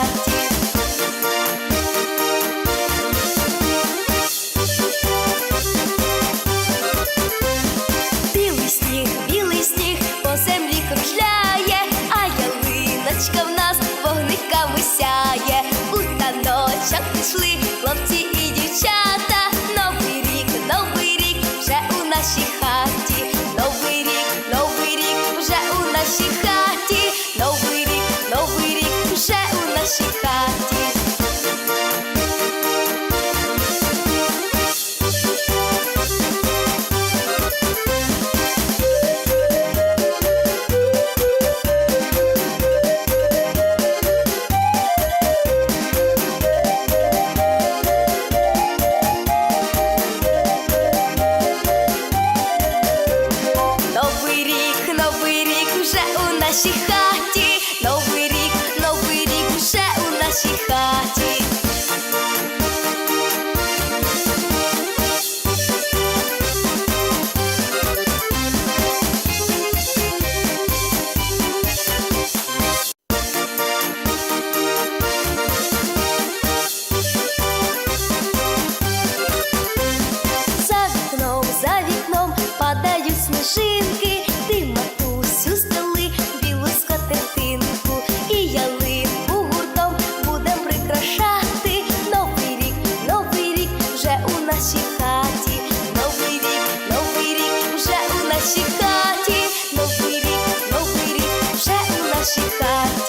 хаті. Білий сніг по землі кружляє, а ялиночка в нас вогниками сяє. У таночок пішли хлопці і дівчата. Новий рік вже у нашій хаті. Новий рік вже у нашій хаті. Новий рік вже у нашій хаті. Новий рік вже у нашій хаті. Новий рік вже у нашій хаті. За вікном падають сніжинки. Ти, матусю, стели білу скатертинку, і ялинку гуртом будем прикрашати. Новий рік вже у нашій хаті. Новий рік вже у нашій хаті. Новий рік вже у нашій хаті.